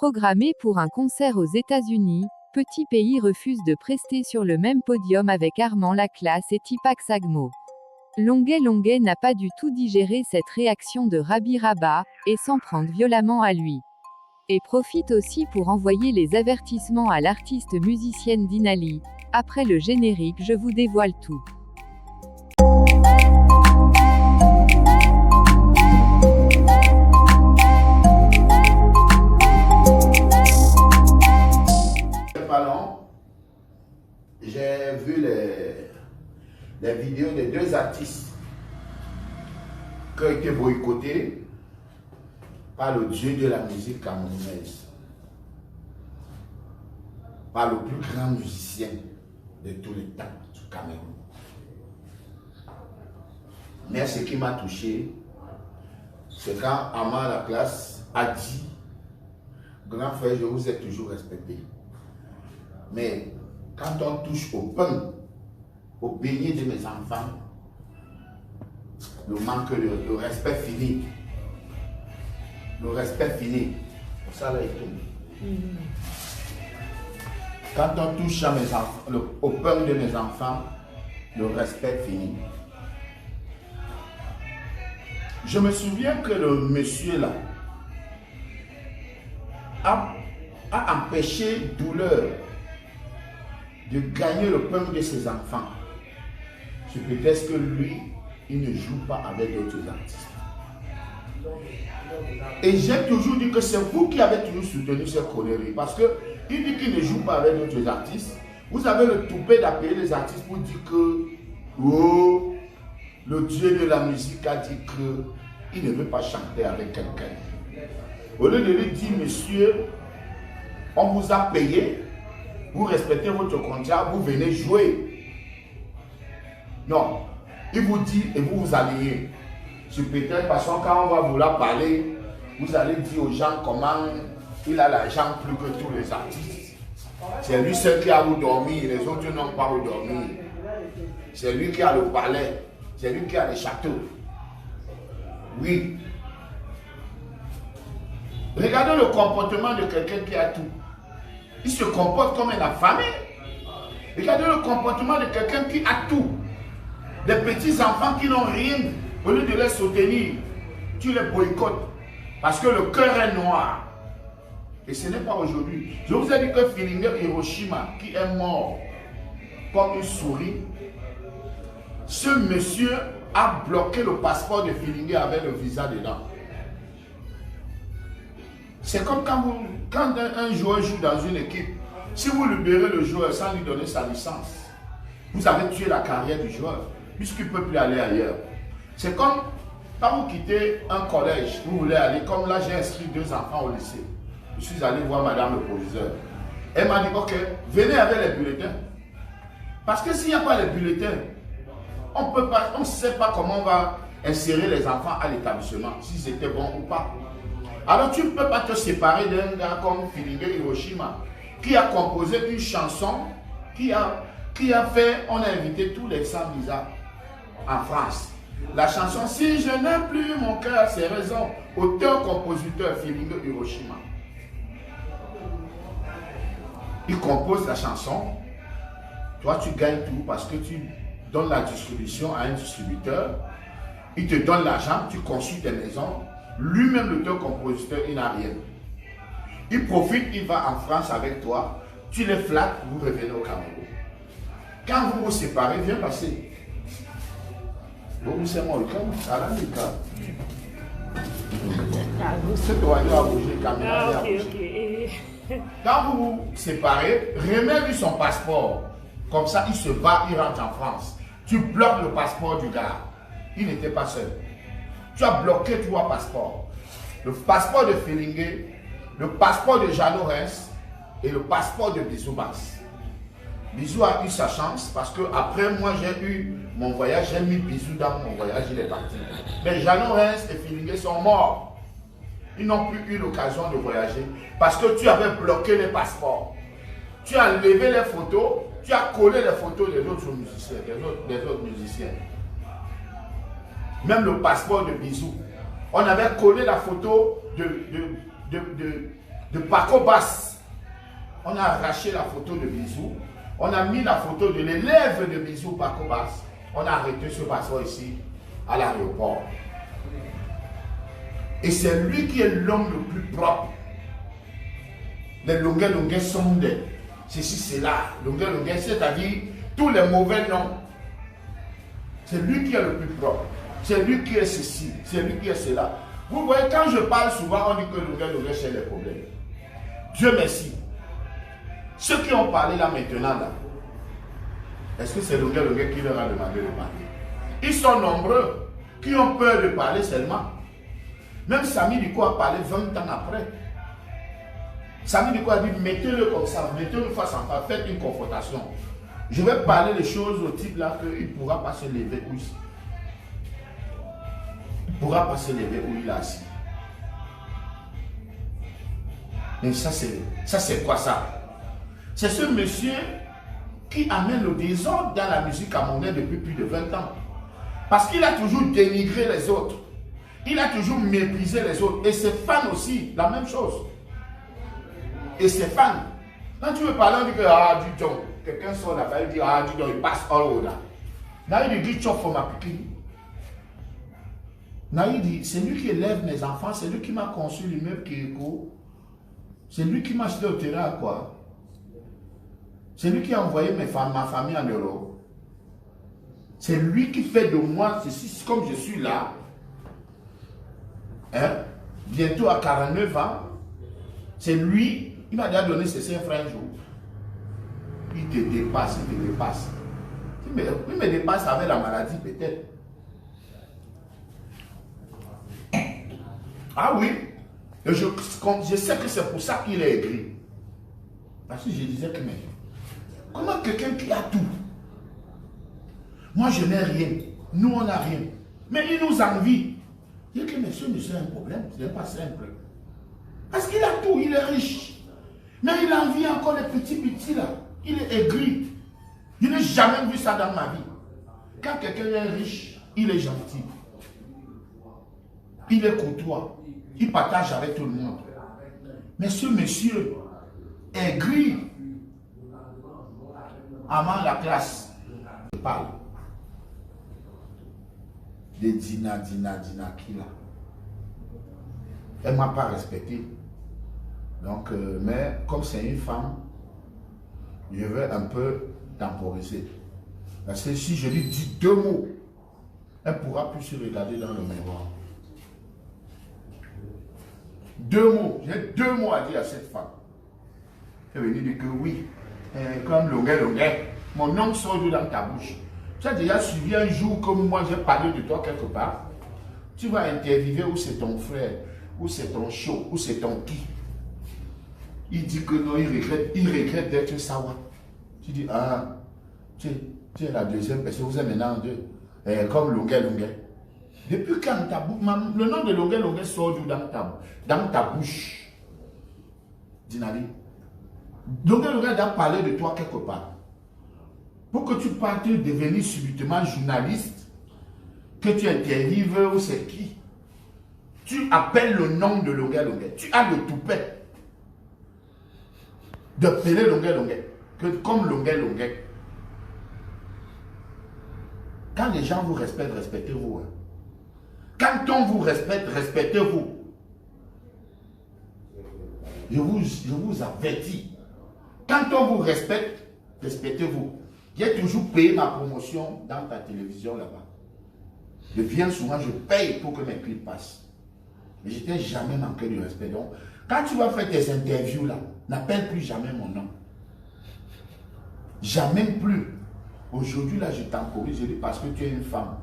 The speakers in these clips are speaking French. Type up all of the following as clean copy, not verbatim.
Programmé pour un concert aux États-Unis, Petit Pays refuse de prester sur le même podium avec Armand Laclasse et Tipak Sagmo. Longuet n'a pas du tout digéré cette réaction de Rabbi Rabat, et s'en prend violemment à lui. Et profite aussi pour envoyer les avertissements à l'artiste musicienne Dinali. Après le générique, je vous dévoile tout. J'ai vu les vidéos des deux artistes qui ont été boycottés par le dieu de la musique camerounaise, par le plus grand musicien de tous les temps du Cameroun. Mais ce qui m'a touché, c'est quand Armand Laclasse a dit: grand frère, je vous ai toujours respecté. Mais quand on touche au pain, au beignet de mes enfants, le respect fini. Le respect fini. Pour ça, là, il tombe. Quand on touche à mes enfants, au pain de mes enfants, le respect fini. Je me souviens que le monsieur là a empêché Douleur de gagner le pain de ses enfants. C'est peut-être que lui, il ne joue pas avec d'autres artistes. Et j'ai toujours dit que c'est vous qui avez toujours soutenu cette connerie. Parce qu'il dit qu'il ne joue pas avec d'autres artistes. Vous avez le toupet d'appeler les artistes pour dire que oh, le dieu de la musique a dit qu'il ne veut pas chanter avec quelqu'un. Au lieu de lui dire: monsieur, on vous a payé, vous respectez votre contrat, vous venez jouer. Non, il vous dit et vous vous alignez. C'est peut-être parce que quand on va vouloir parler, vous allez dire aux gens comment il a l'argent plus que tous les artistes. C'est lui seul qui a où dormir, les autres n'ont pas où dormir. C'est lui qui a le palais, c'est lui qui a les châteaux. Oui. Regardez le comportement de quelqu'un qui a tout. Il se comporte comme un affamé. Regardez le comportement de quelqu'un qui a tout. Des petits enfants qui n'ont rien, au lieu de les soutenir, tu les boycottes. Parce que le cœur est noir. Et ce n'est pas aujourd'hui. Je vous ai dit que Filingué Hiroshima, qui est mort comme une souris, ce monsieur a bloqué le passeport de Filingué avec le visa dedans. C'est comme quand un joueur joue dans une équipe. Si vous libérez le joueur sans lui donner sa licence, vous avez tué la carrière du joueur, puisqu'il ne peut plus aller ailleurs. C'est comme quand vous quittez un collège, vous voulez aller, comme là j'ai inscrit 2 enfants au lycée. Je suis allé voir madame le proviseur. Elle m'a dit: ok, venez avec les bulletins. Parce que s'il n'y a pas les bulletins, on ne sait pas comment on va insérer les enfants à l'établissement, s'ils étaient bons ou pas. Alors tu ne peux pas te séparer d'un gars comme Filingué Hiroshima, qui a composé une chanson, qui a fait, on a invité tous les sans-visa en France. La chanson Si je n'ai plus mon cœur, c'est raison. Auteur-compositeur Filingué Hiroshima. Il compose la chanson. Toi, tu gagnes tout parce que tu donnes la distribution à un distributeur. Il te donne l'argent, tu construis tes maisons. Lui-même, l'auteur-compositeur, il n'a rien. Il profite, il va en France avec toi. Tu les flattes, vous revenez au Cameroun. Quand vous vous séparez, viens passer. Vous c'est moi, ça là, les gars. C'est toi qui as bougé, caméra. Quand vous vous séparez, remets-lui son passeport. Comme ça, il se bat, il rentre en France. Tu bloques le passeport du gars. Il n'était pas seul. Tu as bloqué 3 passeports. Le passeport de Filingué, le passeport de Jeannot Reims et le passeport de Bisou Bass. Bisou a eu sa chance parce que après moi j'ai eu mon voyage, j'ai mis Bisou dans mon voyage, il est parti. Mais Jeannot Reims et Filingué sont morts. Ils n'ont plus eu l'occasion de voyager parce que tu avais bloqué les passeports. Tu as levé les photos, tu as collé les photos des autres musiciens, des autres musiciens. Même le passeport de Bisou. On avait collé la photo de Paco Basse. On a arraché la photo de Bisou. On a mis la photo de l'élève de Bisou Paco Basse. On a arrêté ce passeur ici à l'aéroport. Et c'est lui qui est l'homme le plus propre. Les Longuet sont des ceci, cela. Longuet, c'est-à-dire tous les mauvais noms. C'est lui qui est le plus propre. C'est lui qui est ceci. C'est lui qui est cela. Vous voyez, quand je parle souvent, on dit que Longuet, c'est les problèmes. Dieu merci. Ceux qui ont parlé là maintenant, là, est-ce que c'est Longuet qui leur a demandé de parler? Ils sont nombreux qui ont peur de parler seulement. Même Samy Diko a parlé 20 ans après. Samy Diko a dit, mettez-le comme ça, mettez-le face en face, faites une confrontation. Je vais parler des choses au type là qu'il ne pourra pas se lever où il ne pourra pas se lever où il est assis. Mais ça c'est quoi ça? C'est ce monsieur qui amène le désordre dans la musique camerounaise depuis plus de 20 ans. Parce qu'il a toujours dénigré les autres. Il a toujours méprisé les autres. Et ses fans aussi, la même chose. Et ses fans. Quand tu veux parler, on dit que, ah, dis donc, quelqu'un sort là-bas, il dit, ah, dis donc, il passe all over. Naïd dit, chop for ma piquine. Naïd dit, c'est lui qui élève mes enfants, c'est lui qui m'a conçu l'immeuble qui écho. C'est lui qui m'a acheté au terrain, quoi. C'est lui qui a envoyé ma famille en Europe. C'est lui qui fait de moi ceci, comme je suis là. Hein? Bientôt à 49 ans. C'est lui, il m'a déjà donné ses 5 francs un jour. Il te dépasse, il te dépasse. Il me dépasse avec la maladie peut-être. Ah oui. Et je sais que c'est pour ça qu'il est aigri. Parce que je disais que mais comment quelqu'un qui a tout? Moi je n'ai rien. Nous on n'a rien. Mais il nous envie. Il dit que monsieur, c'est un problème. Ce n'est pas simple. Parce qu'il a tout, il est riche. Mais il envie encore les petits là. Il est aigri. Je n'ai jamais vu ça dans ma vie. Quand quelqu'un est riche, il est gentil. Il est courtois. Il partage avec tout le monde. Mais ce monsieur est gris. Avant la classe, je parle de Dina qui là. Elle ne m'a pas respecté. Donc, mais comme c'est une femme, je vais un peu temporiser. Parce que si je lui dis 2 mots, elle ne pourra plus se regarder dans le miroir. 2 mots, j'ai 2 mots à dire à cette femme. Elle est venue dire que oui, comme Longuet, mon nom sort dans ta bouche. Tu as déjà suivi un jour comme moi, j'ai parlé de toi quelque part. Tu vas interviewer où c'est ton frère, où c'est ton show, où c'est ton qui. Il dit que non, il regrette d'être Sawa. Tu dis, ah, tu es la deuxième personne, vous êtes maintenant 2. Comme Longuet. Depuis quand le nom de Longuet sort dans ta bouche? Dinali. Longuet a parlé de toi quelque part. Pour que tu partes devenir subitement journaliste, que tu interviews ou c'est qui, tu appelles le nom de Longuet. Tu as le toupet de appeler Longuet. Comme Longuet. Quand les gens vous respectent, respectez-vous. Hein. Quand on vous respecte, respectez-vous. Je vous avertis. Quand on vous respecte, respectez-vous. J'ai toujours payé ma promotion dans ta télévision là-bas. Je viens souvent, je paye pour que mes clips passent. Mais je n'ai jamais manqué de respect. Donc, quand tu vas faire tes interviews là, n'appelle plus jamais mon nom. Jamais plus. Aujourd'hui là, je t'encourage, je dis parce que tu es une femme.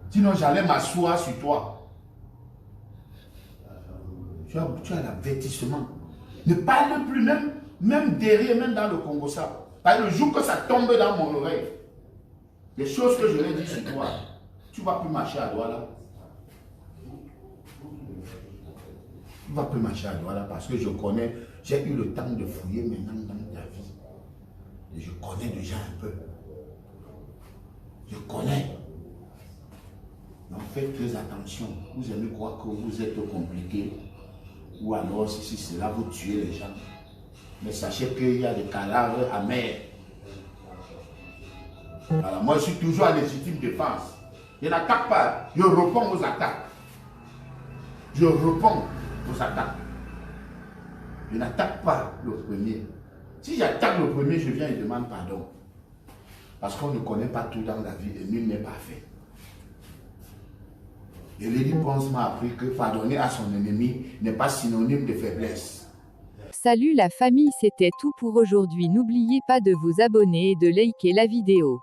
Sinon, j'allais m'asseoir sur toi. Tu as l'avertissement. Ne parle plus, même derrière, même dans le Congo ça. Parce que le jour que ça tombe dans mon oreille, les choses que je vais dire sur toi, tu ne vas plus marcher à doigt là. Tu ne vas plus marcher à doigt là parce que je connais, j'ai eu le temps de fouiller maintenant dans ta vie. Et je connais déjà un peu. Je connais. Donc faites très attention. Vous aimez croire que vous êtes compliqué. Ou alors, si cela, vous tuez les gens. Mais sachez qu'il y a des cadavres amers. Alors, moi, je suis toujours en légitime défense. Je n'attaque pas, je réponds aux attaques. Je réponds aux attaques. Je n'attaque pas le premier. Si j'attaque le premier, je viens et demande pardon. Parce qu'on ne connaît pas tout dans la vie et nul n'est parfait. Et Lady Ponce m'a appris que pardonner à son ennemi n'est pas synonyme de faiblesse. Salut la famille, c'était tout pour aujourd'hui. N'oubliez pas de vous abonner et de liker la vidéo.